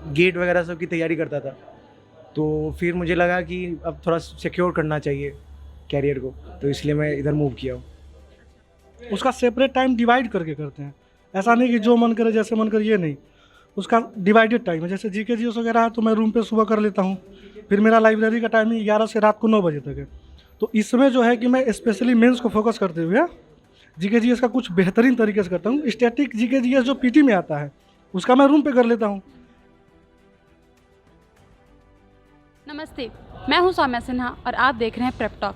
Gate वगैरह सब की तैयारी करता था। तो फिर मुझे लगा कि अब थोड़ा सिक्योर करना चाहिए कैरियर को, तो इसलिए मैं इधर मूव किया हूँ। उसका सेपरेट टाइम डिवाइड करके करते हैं, ऐसा नहीं कि जो मन करे जैसे मन करे, ये नहीं। उसका डिवाइडेड टाइम है। जैसे जीके जीएस वगैरह है तो मैं रूम पे सुबह कर लेता हूँ, फिर मेरा लाइब्रेरी का टाइमिंग 11 से रात को 9 बजे तक है। तो इसमें जो है कि मैं स्पेशली मेंस को फोकस करते हुए जीके जीएस का कुछ बेहतरीन तरीके से करता हूँ। स्टैटिक जीके जीएस जो पीटी में आता है उसका मैं रूम पे कर लेता हूँ। नमस्ते, मैं हूं सौम्या सिन्हा और आप देख रहे हैं प्रेप टॉक।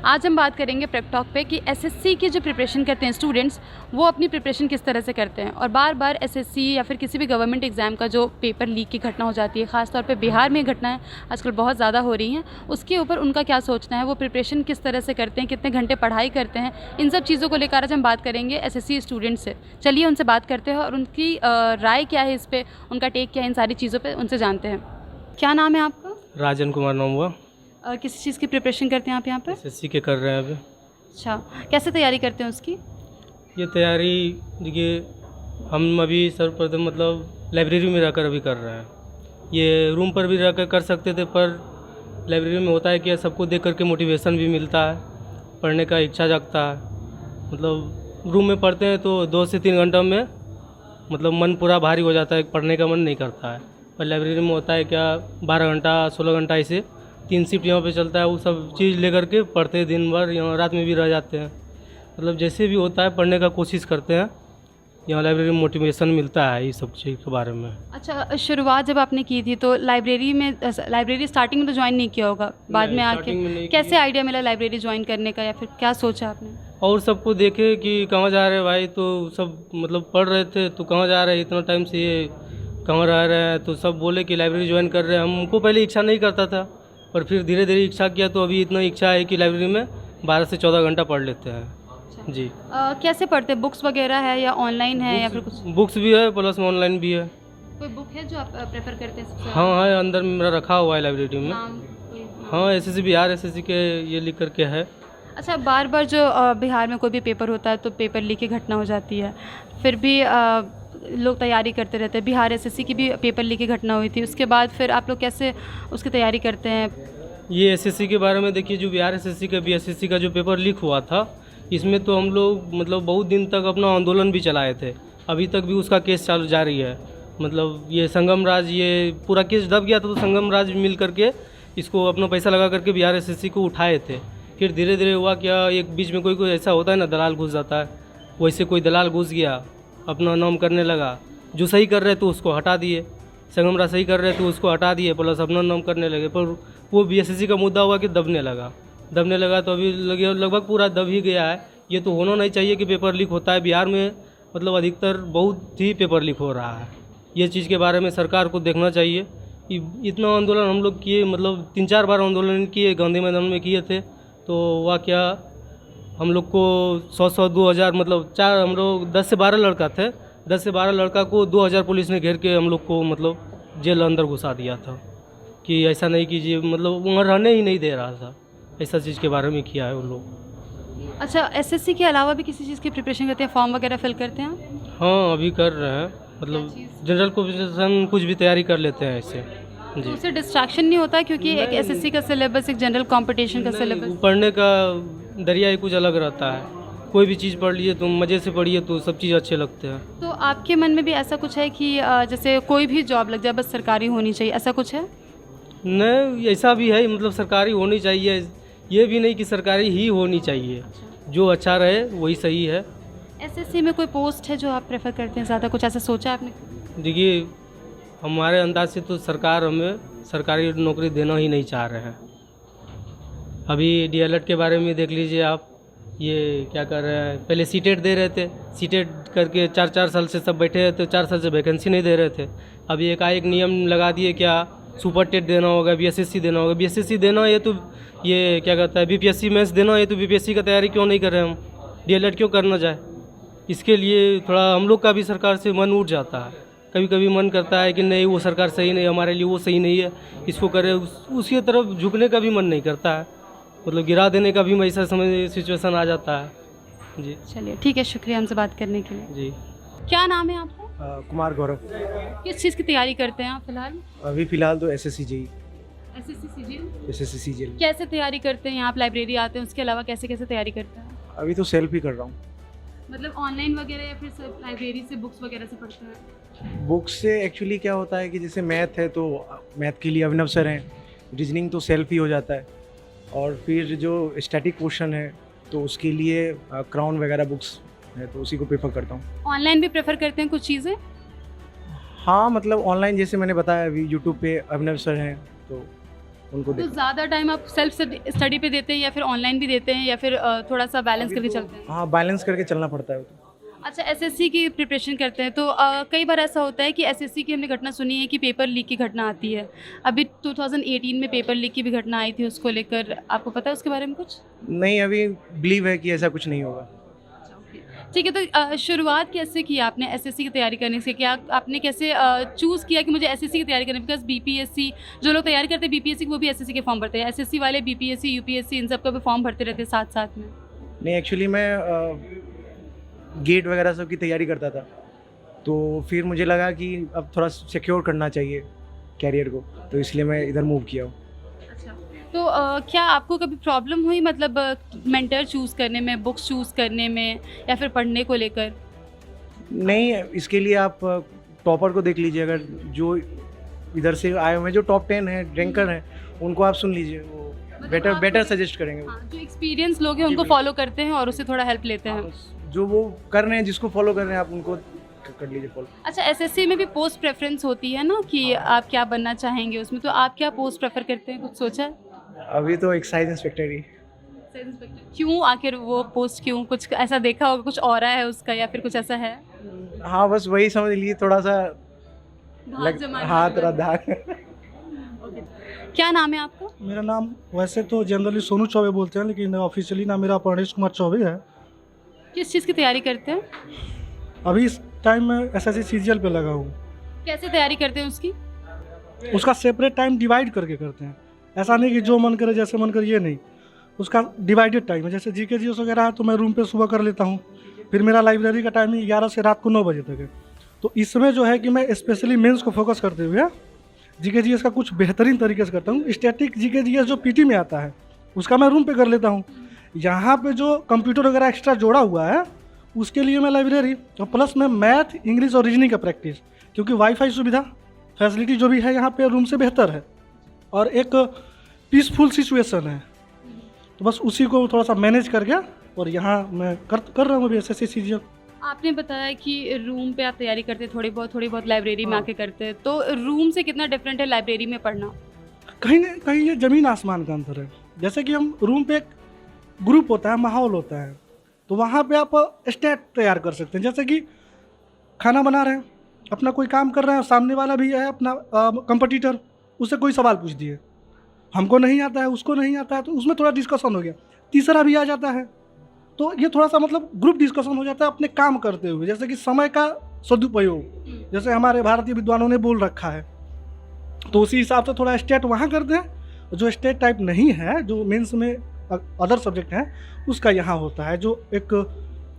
आज हम बात करेंगे प्रेप टॉक पे कि एसएससी की जो प्रिपरेशन करते हैं स्टूडेंट्स, वो अपनी प्रिपरेशन किस तरह से करते हैं। और बार बार एसएससी या फिर किसी भी गवर्नमेंट एग्ज़ाम का जो पेपर लीक की घटना हो जाती है, ख़ासतौर पे बिहार में घटनाएं आजकल बहुत ज़्यादा हो रही हैं, उसके ऊपर उनका क्या सोचना है, वो प्रिपरेशन किस तरह से करते हैं, कितने घंटे पढ़ाई करते हैं, इन सब चीज़ों को लेकर आज हम बात करेंगे एसएससी स्टूडेंट्स से। चलिए उनसे बात करते हैं और उनकी राय क्या है इस पर, उनका टेक क्या है इन सारी चीज़ों पर, उनसे जानते हैं। क्या नाम है आपका? राजन कुमार नाम हुआ। किस चीज़ की प्रिपरेशन करते हैं आप यहाँ पर? एसएससी के कर रहे हैं अभी। अच्छा, कैसे तैयारी करते हैं उसकी? ये तैयारी देखिए, हम अभी सर्वप्रथम मतलब लाइब्रेरी में रहकर अभी कर रहे हैं। ये रूम पर भी रहकर कर सकते थे, पर लाइब्रेरी में होता है कि सबको देख करके मोटिवेशन भी मिलता है, पढ़ने का इच्छा जागता है। मतलब रूम में पढ़ते हैं तो 2 से 3 घंटों में मतलब मन पूरा भारी हो जाता है, पढ़ने का मन नहीं करता है। पर लाइब्रेरी में होता है क्या, 12 घंटा 16 घंटा ऐसे 3 शिफ्ट यहाँ पे चलता है, वो सब चीज़ लेकर के पढ़ते हैं दिन भर, यहाँ रात में भी रह जाते हैं। मतलब जैसे भी होता है पढ़ने का कोशिश करते हैं, यहाँ लाइब्रेरी में मोटिवेशन मिलता है ये सब चीज़ के बारे में। अच्छा, शुरुआत जब आपने की थी तो लाइब्रेरी स्टार्टिंग में तो ज्वाइन नहीं किया होगा, बाद में आके कैसे आइडिया मिला लाइब्रेरी ज्वाइन करने का, या फिर क्या सोचा आपने? और सबको देखे कि कहाँ जा रहे हैं भाई, तो सब मतलब पढ़ रहे थे, तो कहाँ जा रहे हैं इतना टाइम से, ये कहाँ रह रहे हैं, तो सब बोले कि लाइब्रेरी ज्वाइन कर रहे हैं। हमको पहले इच्छा नहीं करता था, पर फिर धीरे धीरे इच्छा किया तो अभी इतना इच्छा है कि लाइब्रेरी में 12 से 14 घंटा पढ़ लेते हैं। अच्छा। जी। कैसे पढ़ते हैं? बुक्स वगैरह है या ऑनलाइन है या फिर कुछ? बुक्स भी है प्लस में ऑनलाइन भी है। कोई बुक है जो आप प्रेफर करते हैं सबसे? हाँ है, अंदर मेरा रखा हुआ है लाइब्रेरी में। नाम हाँ, एसएससी बिहार एसएससी के ये लिख करके है। अच्छा, बार बार जो बिहार में कोई भी पेपर होता है तो पेपर लीक की घटना हो जाती है, फिर भी लोग तैयारी करते रहते हैं। बिहार एसएससी की भी पेपर लीक की घटना हुई थी, उसके बाद फिर आप लोग कैसे उसकी तैयारी करते हैं? ये एसएससी के बारे में देखिए, जो बिहार एसएससी का बीएसएससी का जो पेपर लीक हुआ था, इसमें तो हम लोग मतलब बहुत दिन तक अपना आंदोलन भी चलाए थे। अभी तक भी उसका केस चालू जारी है। मतलब ये संगम राज, ये पूरा केस दब गया था, तो संगम राज मिल करके इसको अपना पैसा लगा करके बिहार एसएससी को उठाए थे। फिर धीरे धीरे हुआ क्या, एक बीच में कोई ऐसा होता है ना, दलाल घुस जाता है, वैसे कोई दलाल घुस गया, अपना नाम करने लगा। जो सही कर रहे तो उसको हटा दिए, संगम राज सही कर रहे तो उसको हटा दिए, प्लस अपना नाम करने लगे। पर वो बीएसएससी का मुद्दा हुआ कि दबने लगा तो अभी लगभग पूरा दब ही गया है। ये तो होना नहीं चाहिए कि पेपर लीक होता है बिहार में, मतलब अधिकतर बहुत ही पेपर लीक हो रहा है। ये चीज़ के बारे में सरकार को देखना चाहिए। इतना आंदोलन हम लोग किए, मतलब 3-4 बार आंदोलन किए, गांधी मैदान में किए थे, तो हुआ क्या, हम लोग को 100 2000 मतलब हम लोग 10 से 12 लड़का थे, 10 से 12 लड़का को 2000 पुलिस ने घेर के हम लोग को मतलब जेल अंदर घुसा दिया था कि ऐसा नहीं कीजिए, मतलब वहाँ रहने ही नहीं दे रहा था। ऐसा चीज़ के बारे में किया है उन लोग। अच्छा, एसएससी के अलावा भी किसी चीज़ की प्रिपरेशन करते हैं, फॉर्म वगैरह फिल करते हैं? हाँ, अभी कर रहे हैं, मतलब जनरल कॉम्पिटिशन कुछ भी तैयारी कर लेते हैं ऐसे। तो जी। उससे डिस्ट्रैक्शन नहीं होता? क्योंकि एक एसएससी का सिलेबस, एक जनरल कंपटीशन का सिलेबस, पढ़ने का दरिया ही कुछ अलग रहता है। कोई भी चीज़ पढ़ लिए तो मज़े से पढ़िए तो सब चीज़ अच्छे लगते हैं। तो आपके मन में भी ऐसा कुछ है कि जैसे कोई भी जॉब लग जाए बस सरकारी होनी चाहिए, ऐसा कुछ है? नहीं, ऐसा भी है, मतलब सरकारी होनी चाहिए, ये भी नहीं कि सरकारी ही होनी चाहिए। जो अच्छा रहे वही सही है। एसएससी में कोई पोस्ट है जो आप प्रेफर करते हैं ज़्यादा, कुछ ऐसा सोचा आपने? देखिए, हमारे अंदाज से तो सरकार हमें सरकारी नौकरी देना ही नहीं चाह रहे हैं। अभी डीएलएड के बारे में देख लीजिए आप, ये क्या कर रहे हैं, पहले सीटेट दे रहे थे, सीटेट करके 4-4 साल से सब बैठे रहते, 4 साल से वैकेंसी नहीं दे रहे थे। अभी एकाएक नियम लगा दिए, क्या सुपर टेट देना होगा, बीएसएससी देना होगा। बीएसएससी देना है तो ये क्या कहता है, बीपीएससी मेंस देना है तो बीपीएससी का तैयारी क्यों नहीं कर रहे हम, डीएलएड क्यों करना जाए। इसके लिए थोड़ा हम लोग का भी सरकार से मन उठ जाता है। कभी कभी मन करता है कि नहीं, वो सरकार सही नहीं, हमारे लिए वो सही नहीं है, इसको करें, उसकी तरफ झुकने का भी मन नहीं करता है, मतलब गिरा देने का भी ऐसा समझ सिचुएशन आ जाता है। जी चलिए ठीक है, शुक्रिया हमसे बात करने के लिए। जी। क्या नाम है आपका? कुमार गौरव। किस चीज़ की तैयारी करते हैं आप फिलहाल? अभी फ़िलहाल तो SSC JE, SSC CGL. SSC CGL. कैसे तैयारी करते हैं आप? लाइब्रेरी आते हैं, उसके अलावा कैसे कैसे तैयारी करते हैं? अभी तो सेल्फ ही कर रहा हूँ। मतलब ऑनलाइन वगैरह या फिर सब लाइब्रेरी से बुक्स वगैरह से पढ़ते हैं? बुक से एक्चुअली क्या होता है कि जैसे मैथ है तो मैथ के लिए अभिनव सर हैं, रीजनिंग तो सेल्फ ही हो जाता है, और फिर जो स्टैटिक क्वेश्चन है तो उसके लिए क्राउन वगैरह बुक्स है तो उसी को प्रेफर करता हूँ। ऑनलाइन भी प्रेफर करते हैं कुछ चीज़ें? हाँ, मतलब ऑनलाइन जैसे मैंने बताया अभी यूट्यूब पे अभिनव सर हैं तो उनको तो देखो। ज़्यादा टाइम आप सेल्फ स्टडी पे देते हैं या फिर ऑनलाइन भी देते हैं या फिर थोड़ा सा बैलेंस करके चलते हैं? हाँ, बैलेंस करके चलना पड़ता है। तो अच्छा, एसएससी की प्रिपरेशन करते हैं तो कई बार ऐसा होता है कि एसएससी की हमने घटना सुनी है कि पेपर लीक की घटना आती है। अभी 2018 में पेपर लीक की भी घटना आई थी, उसको लेकर आपको पता है उसके बारे में कुछ? नहीं, अभी बिलीव है कि ऐसा कुछ नहीं होगा। ठीक है, तो शुरुआत कैसे की आपने एसएससी की तैयारी करने से? क्या आपने कैसे चूज़ किया कि मुझे एसएससी की तैयारी करनी? बिकॉज बीपीएससी जो लोग तैयारी करते हैं बीपीएससी वो भी एसएससी के फॉर्म भरते हैं, एसएससी वाले बीपीएससी यूपीएससी इन सब का भी फॉर्म भरते रहते हैं साथ साथ में। नहीं, एक्चुअली मैं गेट वगैरह सब की तैयारी करता था, तो फिर मुझे लगा कि अब थोड़ा सिक्योर करना चाहिए कैरियर को, तो इसलिए मैं इधर मूव किया हूँ। अच्छा, तो क्या आपको कभी प्रॉब्लम हुई मतलब मेंटर चूज़ करने में, बुक्स चूज़ करने में या फिर पढ़ने को लेकर? नहीं, इसके लिए आप टॉपर को देख लीजिए, अगर जो इधर से आए हुए हैं जो टॉप 10 हैं, रैंकर हैं, उनको आप सुन लीजिए, वो मतलब बेटर आप सजेस्ट करेंगे वो। हाँ, जो एक्सपीरियंस लोग हैं उनको फॉलो करते हैं और उससे थोड़ा हेल्प लेते हैं। जो वो कर रहे हैं, जिसको फॉलो कर रहे हैं, आप उनको कर लीजिए फॉलो। अच्छा, एसएससी में भी पोस्ट प्रेफरेंस होती है ना कि आप क्या बनना चाहेंगे उसमें, तो आप क्या पोस्ट प्रेफर करते हैं, कुछ सोचा है? अभी तो एक्साइज इंस्पेक्टर ही। क्यों आखिर वो पोस्ट, क्यों? कुछ ऐसा देखा होगा, कुछ और है उसका या फिर कुछ ऐसा है? हाँ, बस वही समझ लीजिए, थोड़ा सा धाक जमाने हाँ, वाला। थोड़ा धाक। क्या नाम है आपका? मेरा नाम वैसे तो जनरली सोनू चौबे बोलते हैं, लेकिन ऑफिशियली नाम मेरा प्रणेश कुमार चौबे है। किस चीज़ की तैयारी करते हैं? अभी इस टाइम में एसएससी सीजीएल पे लगा हूँ। कैसे तैयारी करते हैं उसकी? उसका सेपरेट टाइम डिवाइड करके करते हैं, ऐसा नहीं कि जो मन करे जैसे मन करे, ये नहीं। उसका डिवाइडेड टाइम है, जैसे जीके जीएस वगैरह है तो मैं रूम पे सुबह कर लेता हूँ, फिर मेरा लाइब्रेरी का टाइमिंग 11 से रात को 9 बजे तक है। तो इसमें जो है कि मैं स्पेशली मेंस को फोकस करते हुए जीके जीएस का कुछ बेहतरीन तरीके से करता हूँ। स्टैटिक जीके जीएस जो पीटी में आता है उसका मैं रूम पे कर लेता हूँ। यहाँ पे जो कंप्यूटर वगैरह एक्स्ट्रा जोड़ा हुआ है उसके लिए मैं लाइब्रेरी, और प्लस में मैथ, इंग्लिश और रीजनिंग का प्रैक्टिस, क्योंकि वाईफाई सुविधा फैसिलिटी जो भी है यहाँ पे रूम से बेहतर है और एक पीसफुल सिचुएशन है। तो बस उसी को थोड़ा सा मैनेज कर गया और यहाँ मैं कर रहा हूँ अभी एसएससी सीजीएल। आपने बताया कि रूम पे आप तैयारी करते हैं, थोड़ी बहुत लाइब्रेरी में आके करते हैं, तो रूम से कितना डिफरेंट है लाइब्रेरी में पढ़ना? कहीं ना कहीं ये ज़मीन आसमान का अंतर है। जैसे कि हम रूम पे एक ग्रुप होता है, माहौल होता है, तो वहाँ पे आप स्टेट तैयार कर सकते हैं। जैसे कि खाना बना रहे हैं, अपना कोई काम कर रहे हैं, सामने वाला भी है अपना कंपटीटर, उससे कोई सवाल पूछ दिए, हमको नहीं आता है, उसको नहीं आता है, तो उसमें थोड़ा डिस्कशन हो गया, तीसरा भी आ जाता है, तो ये थोड़ा सा मतलब ग्रुप डिस्कशन हो जाता है अपने काम करते हुए। जैसे कि समय का सदुपयोग, जैसे हमारे भारतीय विद्वानों ने बोल रखा है, तो उसी हिसाब से थोड़ा स्टेट वहाँ करते हैं। जो स्टेट टाइप नहीं है, जो मेंस में अदर सब्जेक्ट हैं, उसका यहाँ होता है, जो एक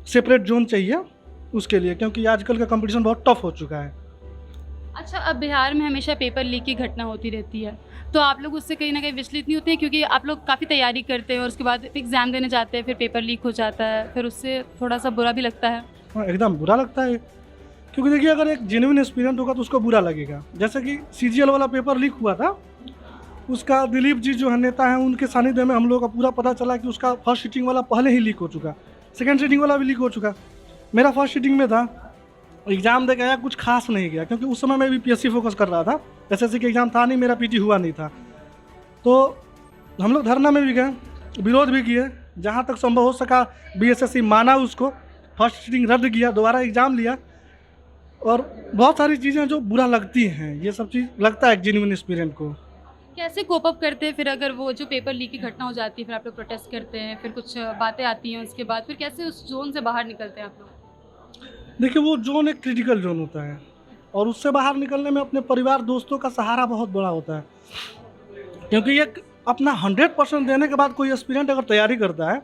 सेपरेट जोन चाहिए उसके लिए, क्योंकि आजकल का कंपटीशन बहुत टफ हो चुका है। अच्छा, अब बिहार में हमेशा पेपर लीक की घटना होती रहती है, तो आप लोग उससे कहीं ना कहीं विचलित नहीं होते हैं? क्योंकि आप लोग काफ़ी तैयारी करते हैं और उसके बाद एग्ज़ाम देने जाते हैं, फिर पेपर लीक हो जाता है, फिर उससे थोड़ा सा बुरा भी लगता है। हाँ, एकदम बुरा लगता है, क्योंकि देखिए अगर एक जेन्युइन एस्पिरेंट होगा तो उसको बुरा लगेगा। जैसे कि सीजीएल वाला पेपर लीक हुआ था, उसका दिलीप जी जो नेता हैं उनके सानिध्य में हम लोग का पूरा पता चला कि उसका फर्स्ट सीटिंग वाला पहले ही लीक हो चुका, सेकेंड सीटिंग वाला भी लीक हो चुका। मेरा फर्स्ट सीटिंग में था, एग्ज़ाम दे के आया, कुछ खास नहीं गया, क्योंकि उस समय मैं भी पीएससी फोकस कर रहा था, एसएससी का एग्ज़ाम था नहीं, मेरा पीटी हुआ नहीं था। तो हम लोग धरना में भी गए, विरोध भी किए, जहाँ तक संभव हो सका बीएसएससी माना उसको, फर्स्ट सीटिंग रद्द किया, दोबारा एग्ज़ाम लिया, और बहुत सारी चीज़ें जो बुरा लगती हैं, ये सब चीज़ लगता है जेन्युइन एस्पिरेंट को। कैसे कोप अप करते हैं फिर अगर वो जो पेपर लीक की घटना हो जाती है, फिर आप लोग प्रोटेस्ट करते हैं, फिर कुछ बातें आती हैं, उसके बाद फिर कैसे उस जोन से बाहर निकलते हैं आप लोग? देखिए, वो जोन एक क्रिटिकल जोन होता है और उससे बाहर निकलने में अपने परिवार दोस्तों का सहारा बहुत बड़ा होता है, क्योंकि ये अपना 100% देने के बाद कोई एस्पिरेंट अगर तैयारी करता है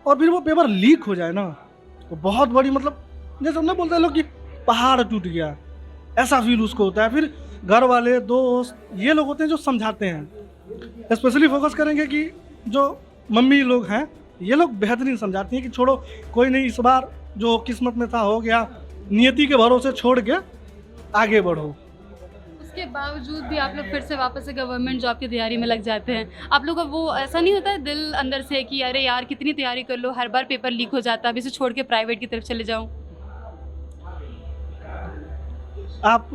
और फिर वो पेपर लीक हो जाए ना, तो बहुत बड़ी, मतलब जैसे हमने बोलते हैं लोग कि पहाड़ टूट गया, ऐसा फील उसको होता है। फिर घर वाले, दोस्त, ये लोग होते हैं जो समझाते हैं। स्पेशली फोकस करेंगे कि जो मम्मी लोग हैं, ये लोग बेहतरीन समझाती हैं कि छोड़ो, कोई नहीं, इस बार जो किस्मत में था हो गया, नियति के भरोसे छोड़ के आगे बढ़ो। उसके बावजूद भी आप लोग फिर से वापस से गवर्नमेंट जॉब की तैयारी में लग जाते हैं। आप लोग का वो ऐसा नहीं होता है दिल अंदर से कि अरे यार कितनी तैयारी कर लो, हर बार पेपर लीक हो जाता है, अब इसे छोड़ के प्राइवेट की तरफ चले जाऊँ? आप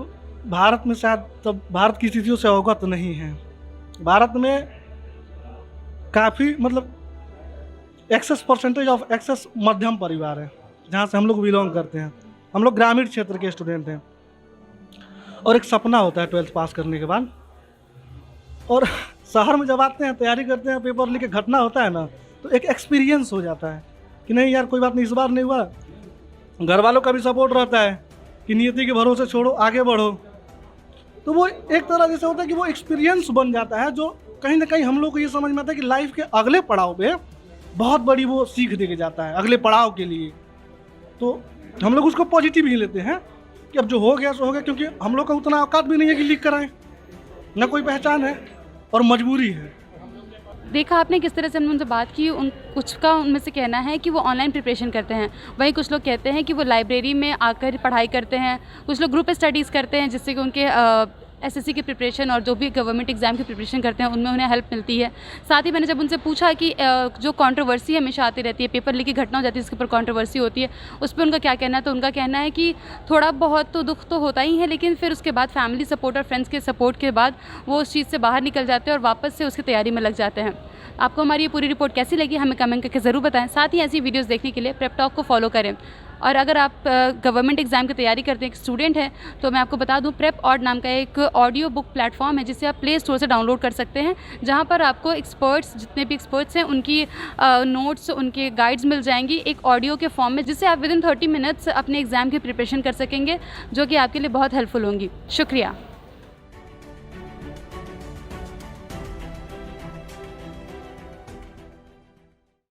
भारत में शायद तब भारत की स्थितियों से अवगत नहीं हैं। भारत में काफ़ी मतलब एक्सेस परसेंटेज ऑफ एक्सेस मध्यम परिवार है, जहाँ से हम लोग बिलोंग करते हैं। हम लोग ग्रामीण क्षेत्र के स्टूडेंट हैं और एक सपना होता है 12th पास करने के बाद, और शहर में जब आते हैं, तैयारी करते हैं, पेपर लिख के घटना होता है ना, तो एक एक्सपीरियंस हो जाता है कि नहीं यार कोई बात नहीं, इस बार नहीं हुआ। घर वालों का भी सपोर्ट रहता है कि नियति के भरोसे छोड़ो, आगे बढ़ो। तो वो एक तरह जैसे होता है कि वो एक्सपीरियंस बन जाता है, जो कहीं ना कहीं हम लोग को ये समझ में आता है कि लाइफ के अगले पड़ाव पे बहुत बड़ी वो सीख दे के जाता है अगले पड़ाव के लिए। तो हम लोग उसको पॉजिटिव ही लेते हैं कि अब जो हो गया सो हो गया, क्योंकि हम लोग का उतना औकात भी नहीं है कि लीक कराएं, ना कोई पहचान है और मजबूरी है। देखा आपने किस तरह से हमने उनसे बात की। कुछ का उनमें से कहना है कि वो ऑनलाइन प्रिपरेशन करते हैं, वहीं कुछ लोग कहते हैं कि वो लाइब्रेरी में आकर पढ़ाई करते हैं, कुछ लोग ग्रुप स्टडीज़ करते हैं जिससे कि उनके एसएससी की प्रिपरेशन और जो भी गवर्नमेंट एग्ज़ाम की प्रिपरेशन करते हैं उनमें उन्हें हेल्प मिलती है। साथ ही मैंने जब उनसे पूछा कि जो कंट्रोवर्सी हमेशा आती रहती है, पेपर लीक की घटना हो जाती है, उसके ऊपर कंट्रोवर्सी होती है, उस पर उनका क्या कहना है, तो उनका कहना है कि थोड़ा बहुत तो दुख तो होता ही है, लेकिन फिर उसके बाद फैमिली सपोर्ट और फ्रेंड्स के सपोर्ट के बाद वो उस चीज़ से बाहर निकल जाते हैं और वापस से उसकी तैयारी में लग जाते हैं। आपको हमारी ये पूरी रिपोर्ट कैसी लगी हमें कमेंट करके ज़रूर बताएं। साथ ही ऐसी वीडियोस देखने के लिए प्रेप टॉक को फॉलो करें। और अगर आप गवर्नमेंट एग्ज़ाम की तैयारी करते हैं, एक स्टूडेंट हैं, तो मैं आपको बता दूं प्रेप ऑड नाम का एक ऑडियो बुक प्लेटफॉर्म है जिसे आप प्ले स्टोर से डाउनलोड कर सकते हैं, जहां पर आपको एक्सपर्ट्स, जितने भी एक्सपर्ट्स हैं, उनकी नोट्स, उनके गाइड्स मिल जाएंगी एक ऑडियो के फॉर्म में, जिससे आप विदिन 30 मिनट्स अपने एग्ज़ाम की प्रिपरेशन कर सकेंगे, जो कि आपके लिए बहुत हेल्पफुल होंगी। शुक्रिया।